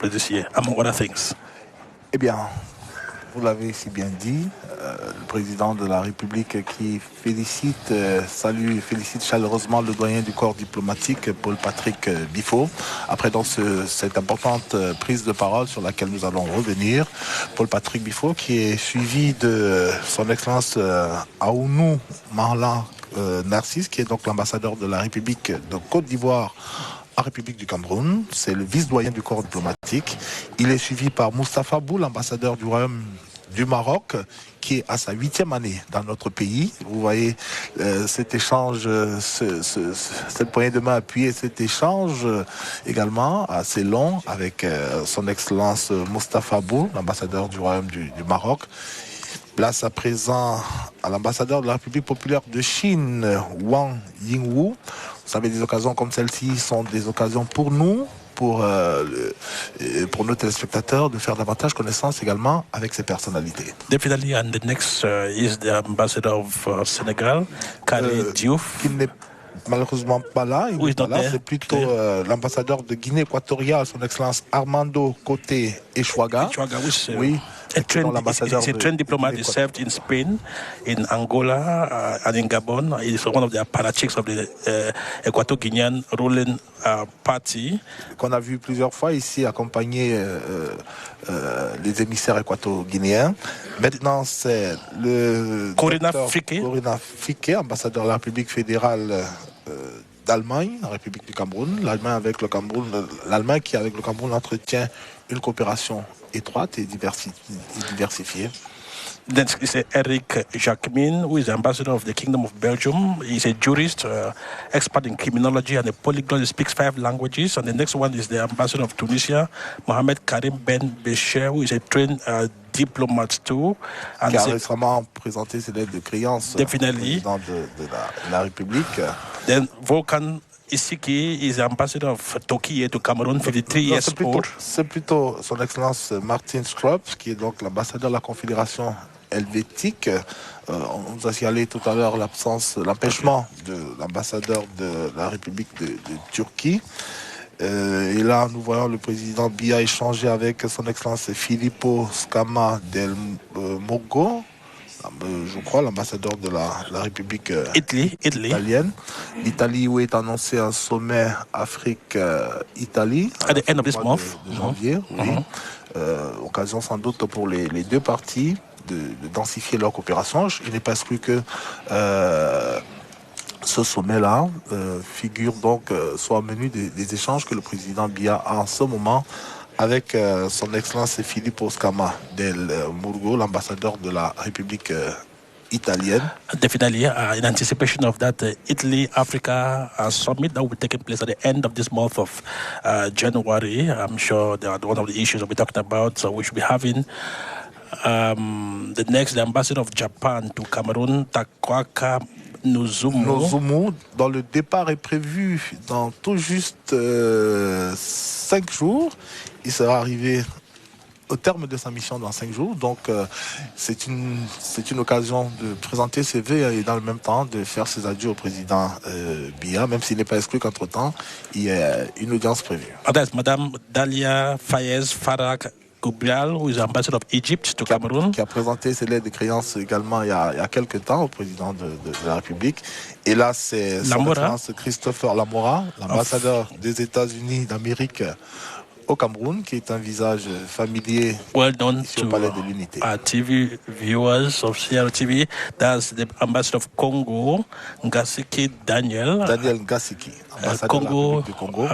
this year, among other things? Eh bien, vous l'avez si bien dit, le président de la République qui félicite chaleureusement le doyen du corps diplomatique, Paul-Patrick Biffo. Après donc cette importante prise de parole sur laquelle nous allons revenir, Paul-Patrick Biffo qui est suivi de son Excellence Aounou Marlan Narcisse, qui est donc l'ambassadeur de la République de Côte d'Ivoire en République du Cameroun. C'est le vice-doyen du corps diplomatique. Il est suivi par Moustapha Bou, l'ambassadeur du Royaume du Maroc, qui est à sa 8e année dans notre pays. Vous voyez cet échange, cette poignée de main appuyée, cet échange également assez long avec son Excellence Moustapha Bou, l'ambassadeur du Royaume du Maroc. Place à présent à l'ambassadeur de la République populaire de Chine, Wang Yingwu. Vous savez, des occasions comme celle-ci sont des occasions pour nous, pour nos téléspectateurs, de faire davantage connaissance également avec ces personnalités. Definitely, and the next is the ambassador of Senegal, Khaled Diouf. Qui n'est malheureusement pas là. Il n'est pas là. C'est plutôt l'ambassadeur de Guinée équatoriale, son Excellence Armando Côté Echouaga. Oui. A trained diplomat. He served in Spain, in Angola, and in Gabon. He is one of the apparatchiks of the Equato-Guinean ruling party. Qu'on a vu plusieurs fois ici accompagner les émissaires équato-guinéens. Maintenant, c'est le Corina Fique, ambassadeur de la République fédérale d'Allemagne, la République du Cameroun. L'Allemagne qui, avec le Cameroun, entretient une coopération étroite et diversifiée. Then is Eric Jacquemin, who is the ambassador of the Kingdom of Belgium. He's a jurist, expert in criminology and a polyglot. He speaks 5 languages. And the next one is the ambassador of Tunisia, Mohamed Karim Ben Bécher, who is a trained diplomat too. And qui a récemment présenté ses lettres de créance au président de la République. Then Volkan Isiki is the ambassador of Turkey to Cameroon, 53 years old. C'est plutôt son Excellence Martin Strops, qui est donc l'ambassadeur de la Confédération helvétique. On nous a signalé tout à l'heure l'empêchement de l'ambassadeur de la République de Turquie. Et là, nous voyons le président Biya échanger avec son Excellence Filippo Scamma del Mogo, je crois, l'ambassadeur de la République italienne. L'Italie, où est annoncé un sommet Afrique-Italie at the end of this month de janvier. Oui. Occasion sans doute pour les deux parties de densifier leur coopération. Il n'est pas exclu que ce sommet-là figure donc soit au menu des échanges que le président Biya a en ce moment avec son Excellence Filippo Scamma del Murgo, l'ambassadeur de la République italienne. Definitely, in anticipation of that Italy-Africa summit that will be taking place at the end of this month of January. I'm sure that one of the issues that we're talking about, so we should be having the ambassador of Japan to Cameroon, Takwaka Nozumu, dont le départ est prévu dans tout juste 5 jours. Il sera arrivé au terme de sa mission dans 5 jours. Donc, c'est une occasion de présenter ses vœux et dans le même temps de faire ses adieux au président Biya, même s'il n'est pas exclu qu'entre-temps, il y a une audience prévue. That's Madame Dalia Fayez Farak Goubrial, who is ambassador of Egypt to Cameroon. Qui a présenté ses lettres de créance également il y a quelques temps au président de la République. Et là, c'est son Excellence Christopher Lamora, l'ambassadeur des États-Unis d'Amérique au Cameroun, qui est un visage familier ici au Palais de l'Unité. TV viewers of Sierra TV, that's the ambassador of Congo, Ngasiki Daniel. Daniel Ngasiki, ambassadeur Congo, de la République du Congo.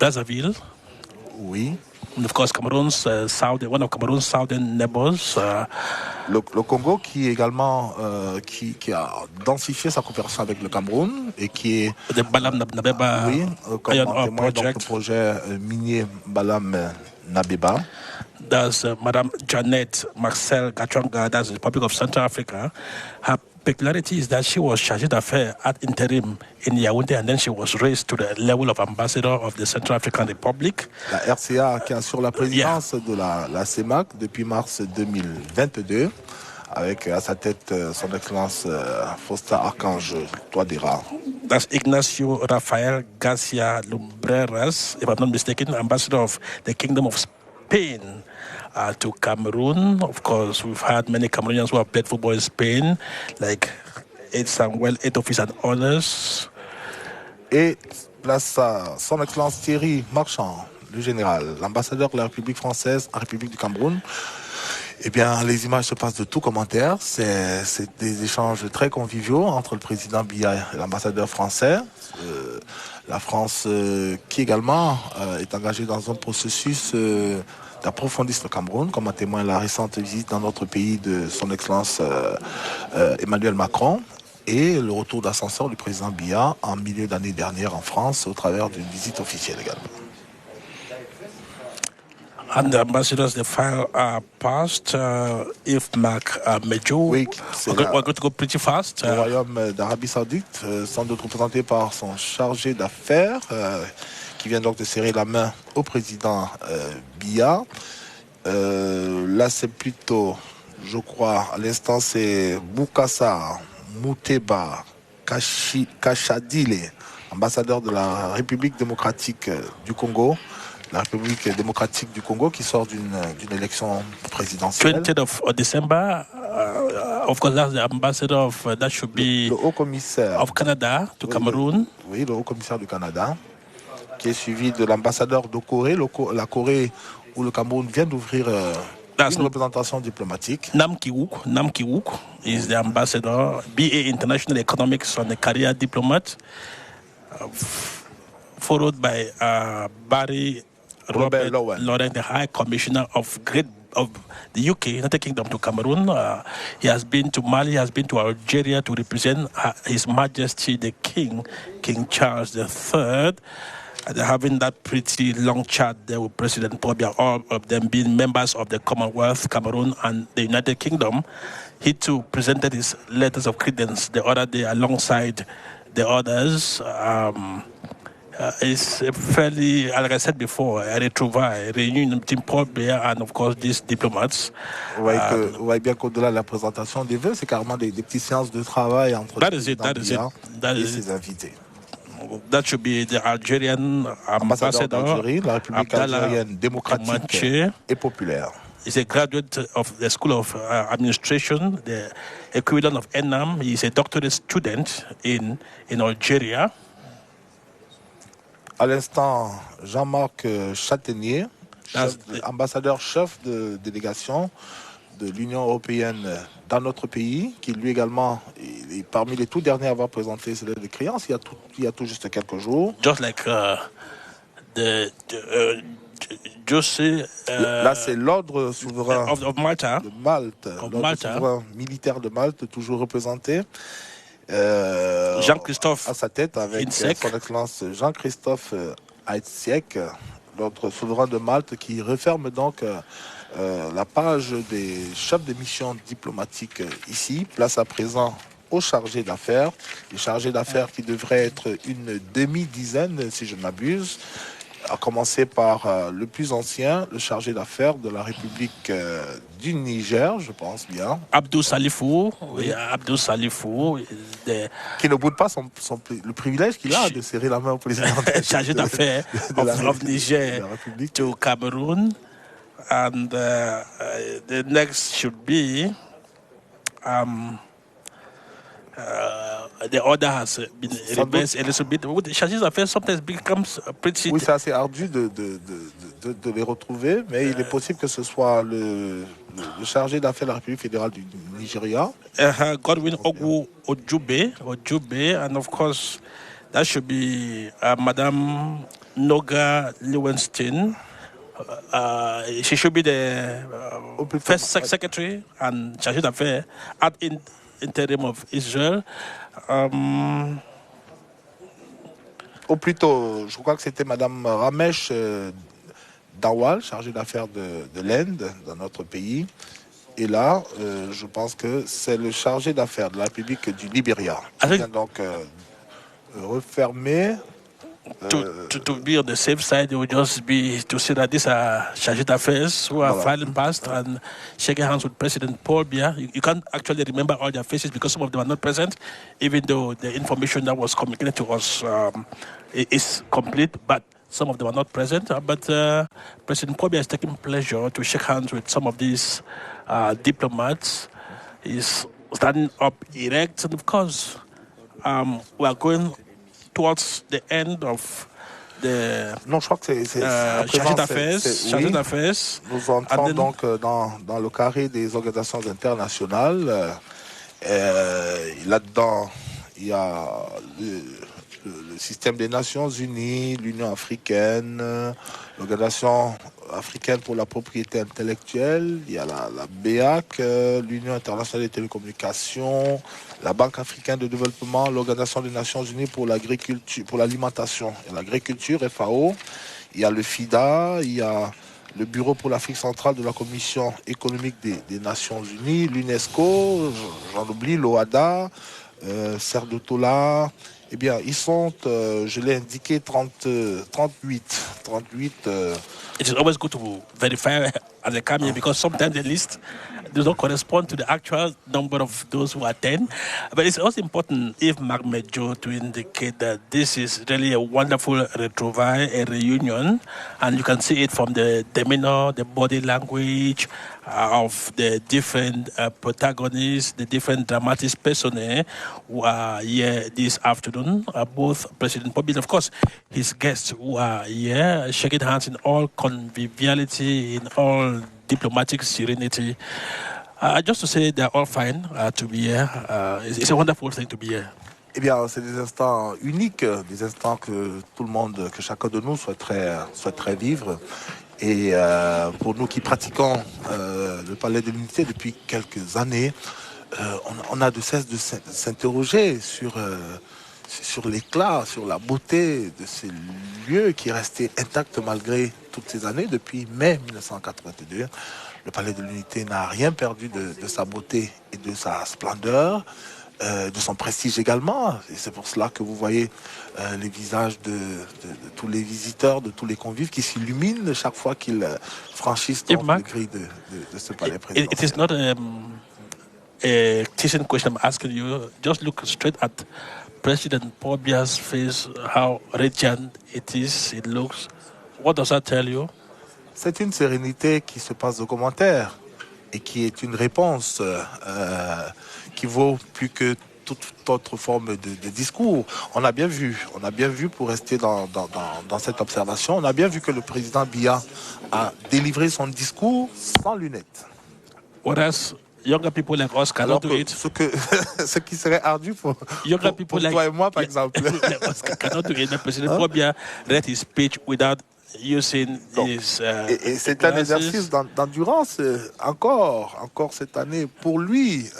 Brazzaville. Oui. And of course, one of Cameroon's southern neighbors. Le Congo qui également qui a densifié sa coopération avec le Cameroun et qui est Balam Nabeba le projet minier Balam Nabeba. That's Madame Janet Marcel Gachanga, that's the Republic of Central Africa. Her peculiarity is that she was chargée d'affaires at interim in Yaoundé, and then she was raised to the level of ambassador of the Central African Republic. La RCA qui assure la présidence de la CEMAC depuis mars 2022, avec à sa tête son Excellence Faustin Archange Touadéra. That's Ignacio Rafael Garcia Lumbreras, if I'm not mistaken, ambassador of the Kingdom of Spain to Cameroon. Of course, we've had many Cameroonians who have played football in Spain, like Ed Samuel, Etofis, and others. Et place à son Excellence Thierry Marchand, le général, l'ambassadeur de la République française en République du Cameroun. Eh bien, les images se passent de tout commentaire. C'est des échanges très conviviaux entre le président Biya et l'ambassadeur français. La France qui également est engagée dans un processus d'approfondissement le Cameroun, comme en témoigne la récente visite dans notre pays de son Excellence Emmanuel Macron et le retour d'ascenseur du président Biya en milieu d'année dernière en France au travers d'une visite officielle également. And the ambassadors, the file are passed. If Mark Mejo, Oui, we're going to go pretty fast. Le Royaume d'Arabie Saoudite, sans doute représenté par son chargé d'affaires, qui vient donc de serrer la main au président Biya. Là, c'est plutôt, je crois, à l'instant, c'est Boukassa Mouteba Kachadile, ambassadeur de la République démocratique du Congo. La République démocratique du Congo qui sort d'une élection présidentielle. 20th of December, of course, that's the ambassador of, that should be Le haut commissaire of Canada to Cameroon. Oui, le haut commissaire du Canada, qui est suivi de l'ambassadeur de Corée, la Corée où le Cameroun vient d'ouvrir une représentation diplomatique. Nam Ki-wook is the ambassador, BA International Economics and a career diplomat, followed by Barry Robert Laurent, the High Commissioner of the UK, United Kingdom, to Cameroon. He has been to Mali, he has been to Algeria to represent His Majesty the King Charles III. They're having that pretty long chat there with President Paul Biya, all of them being members of the Commonwealth, Cameroon, and the United Kingdom. He too presented his letters of credence the other day alongside the others. It's fairly, like I said before, a réunion between Paul Biya and, of course, these diplomats. Vous voyez bien qu'au-delà de la présentation des vœux, c'est carrément des petites séances de travail entre le président Biya et ses invités. That should be the Algerian ambassador, d'Algérie, la République algérienne démocratique et populaire. He's a graduate of the School of Administration, the equivalent of ENAM. He's a doctorate student in Algeria. À l'instant, Jean-Marc Châtaignier, ambassadeur chef de délégation de l'Union européenne dans notre pays, qui lui également est parmi les tout derniers à avoir présenté ses lettres de créance il y a tout juste quelques jours. Just like José. Là, c'est l'ordre souverain of Malta. De Malte, l'ordre souverain militaire de Malte, toujours représenté. Jean-Christophe à sa tête avec son excellence Jean-Christophe Heitzek, notre souverain de Malte, qui referme donc la page des chefs de mission diplomatiques ici. Place à présent aux chargés d'affaires, les chargés d'affaires qui devraient être une demi-dizaine si je ne m'abuse, à commencer par le plus ancien, le chargé d'affaires de la République du Niger, je pense bien. Abdou Salifou, oui, Abdou Salifou. Qui ne boude pas le privilège qu'il a de serrer la main au président. Chargé d'affaires of Niger to Cameroon. And the next should be... the order has been reversed a little bit. The charges d'affaires sometimes becomes pretty... Oui, c'est assez ardu de les retrouver, mais il est possible que ce soit le chargé d'affaires de la République fédérale du Nigeria. Godwin Ojube, and of course, that should be Madame Noga Lewenstein. She should be the first secretary and chargé d'affaires at interim of Israel. Ou plutôt, je crois que c'était Madame Ramesh Dawal, chargée d'affaires de l'Inde dans notre pays. Et là, je pense que c'est le chargé d'affaires de la République du Libéria. Qui vient donc refermer. To be on the safe side, it would just be to see that these are chargé d'affaires who are filing past and shaking hands with President Paul Biya. You can't actually remember all their faces because some of them are not present, even though the information that was communicated to us is complete. But Some of them are not present, but President Pobia is taking pleasure to shake hands with some of these diplomats. He's standing up erect, and of course, we are going towards the end of the Non, je crois que c'est chargé d'affaires. Nous entrons donc dans le carré des organisations internationales. Là-dedans, il y a le système des Nations Unies, l'Union africaine, l'Organisation africaine pour la propriété intellectuelle, il y a la BEAC, l'Union internationale des télécommunications, la Banque africaine de développement, l'Organisation des Nations Unies pour l'agriculture, pour l'alimentation et l'agriculture, FAO, il y a le FIDA, il y a le Bureau pour l'Afrique centrale de la Commission économique des Nations Unies, l'UNESCO, j'en oublie, l'OADA, Serre-de-Tola. Eh bien, ils sont, je l'ai indiqué, 38. It is always good to verify as they come here because sometimes the list does not correspond to the actual number of those who attend. But it's also important, if Mark Mejo, to indicate that this is really a wonderful retrouvaille, a reunion, and you can see it from the demeanor, the body language of the different protagonists, the different dramatis personae who are here this afternoon. Both President Pobia and, of course, his guests who are here, shaking hands in all conviviality, in all diplomatic serenity. Just to say they're all fine to be here. It's a wonderful thing to be here. Eh bien, c'est des instants uniques, des instants que tout le monde, que chacun de nous souhaiterait vivre. Et pour nous qui pratiquons le Palais de l'Unité depuis quelques années, on a de cesse de s'interroger sur l'éclat, sur la beauté de ces lieux qui est resté intact malgré toutes ces années. Depuis mai 1982, le Palais de l'Unité n'a rien perdu de sa beauté et de sa splendeur, de son prestige également. Et c'est pour cela que vous voyez les visages de tous les visiteurs, de tous les convives qui s'illuminent chaque fois qu'ils franchissent les grilles de ce palais présidentiel. It is not a teaching question I'm asking you. Just look straight at President Pobia's face, how radiant it is, it looks. What does that tell you? C'est une sérénité qui se passe de commentaires et qui est une réponse qui vaut plus que toute autre forme de discours. On a bien vu pour rester dans cette observation, on a bien vu que le président Biya a délivré son discours sans lunettes. What else? Younger people like us cannot do it. Ce qui serait ardu pour toi et moi, par exemple. Cannot do it. President Pobia read his speech without using his. Et c'est un exercice d'endurance encore cette année. Pour lui,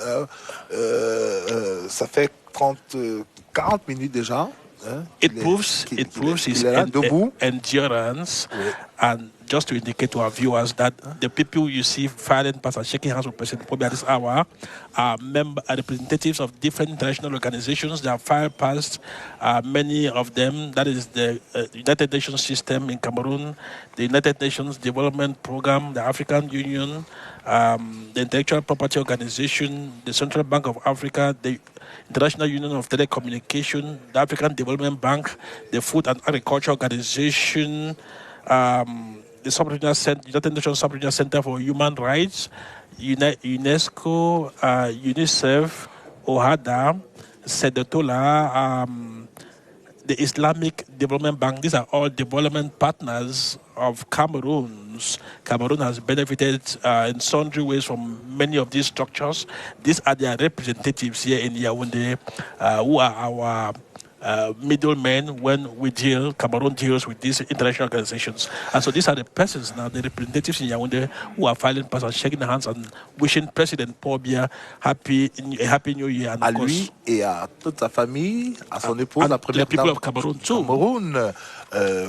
ça fait 40 minutes déjà. It proves his endurance. Oui. And just to indicate to our viewers that the people you see filing past and shaking hands with President Pobia this hour are representatives of different international organizations that have filed past. Many of them, that is the United Nations system in Cameroon, the United Nations Development Program, the African Union, the Intellectual Property Organization, the Central Bank of Africa, the International Union of Telecommunication, the African Development Bank, the Food and Agriculture Organization, the United Nations Sub-Regional Center for Human Rights, UNESCO, UNICEF, OHADA, Serre-de-Tola, the Islamic Development Bank. These are all development partners of Cameroon. Cameroon has benefited in sundry ways from many of these structures. These are their representatives here in Yaoundé, who are our middlemen when Cameroon deals with these international organizations. And so these are the persons now, the representatives in Yaoundé, who are filing past and shaking hands and wishing President Pobia a happy New Year. And à lui et à toute sa famille, à son épouse, la première dame of Cameroon,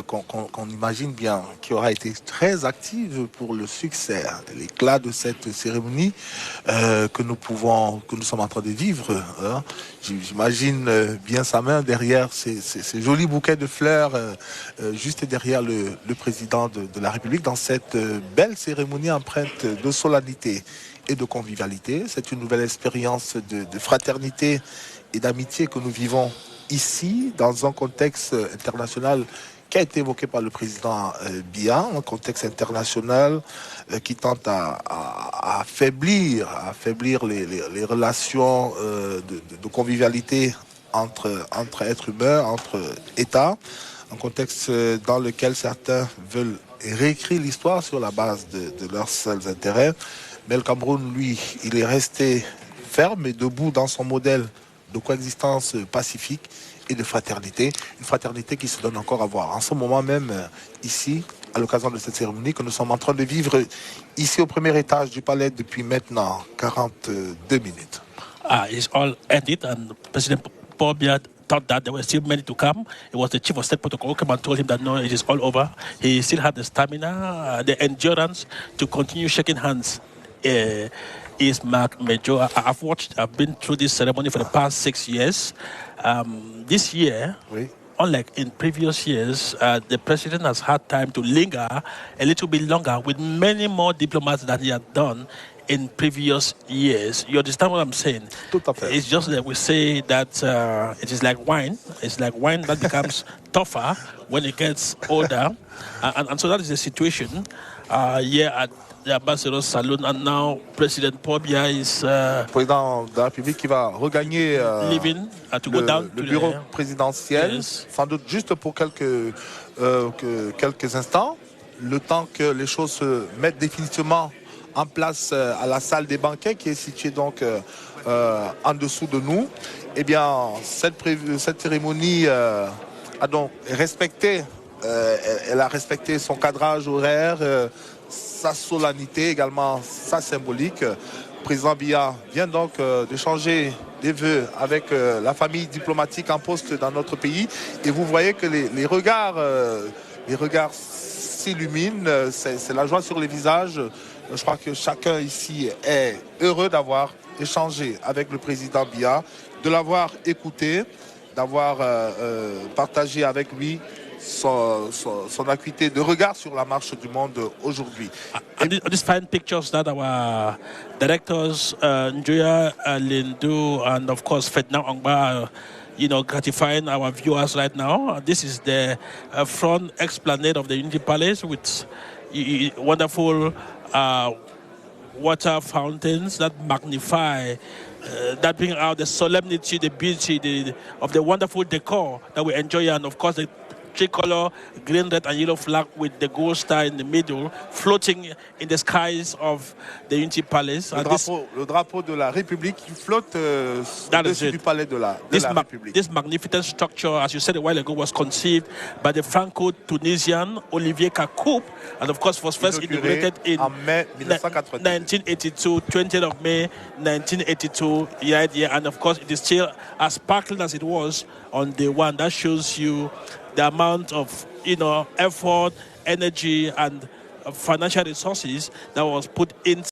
qu'on imagine bien, qui aura été très active pour le succès, l'éclat de cette cérémonie que nous sommes en train de vivre. Hein. J'imagine bien sa main derrière ces jolis bouquets de fleurs, juste derrière le président de la République, dans cette belle cérémonie empreinte de solennité et de convivialité. C'est une nouvelle expérience de fraternité et d'amitié que nous vivons ici, dans un contexte international qui a été évoqué par le président Biya, un contexte international qui tente à affaiblir les relations de convivialité entre êtres humains, entre États, un contexte dans lequel certains veulent réécrire l'histoire sur la base de leurs seuls intérêts. Mais le Cameroun, lui, il est resté ferme et debout dans son modèle de coexistence pacifique et de fraternité. Une fraternité qui se donne encore à voir. En ce moment même, ici, à l'occasion de cette cérémonie que nous sommes en train de vivre ici au premier étage du palais depuis maintenant 42 minutes. It's all ended, and President Paul Biya thought that there were still many to come. It was the chief of state protocol who came and told him that no, it is all over. He still had the stamina, the endurance to continue shaking hands. Is Mark Major. I've been through this ceremony for the past 6 years. This year, oui. Unlike in previous years, the president has had time to linger a little bit longer with many more diplomats than he had done in previous years. You understand what I'm saying? Tout à fait. It's just that we say that it is like wine. It's like wine that becomes tougher when it gets older. And so that is the situation here at the Ambassador's Saloon. And now President Paul Biya is président de la République qui va regagner leaving to go down le to bureau the, présidentiel, yes. Sans doute juste pour quelques instants, le temps que les choses se mettent définitivement en place à la salle des banquets qui est située donc en dessous de nous. Eh bien, cette cérémonie a donc respecté, elle a respecté son cadrage horaire, sa solennité, également sa symbolique. Le président Biya vient donc d'échanger des vœux avec la famille diplomatique en poste dans notre pays. Et vous voyez que les regards s'illuminent, c'est la joie sur les visages. Je crois que chacun ici est heureux d'avoir échangé avec le président Biya, de l'avoir écouté, d'avoir partagé avec lui son acuité de regard sur la marche du monde aujourd'hui. And these fine pictures that our directors, Njoya Lindu and of course Ferdinand Ongba, gratifying our viewers right now. This is the front esplanade of the Unity Palace with wonderful water fountains that magnify, that bring out the solemnity, the beauty of the wonderful decor that we enjoy, and of course the tricolor, green, red, and yellow flag with the gold star in the middle, floating in the skies of the Unity Palace. Le drapeau de la République qui flotte au-dessus du palais de la République. This magnificent structure, as you said a while ago, was conceived by the Franco-Tunisian Olivier Kakoup, and of course was first inaugurated in mai 1982. 20th of May 1982, and of course it is still as sparkling as it was on day one. That shows you the amount of effort, energy, and financial resources that was put in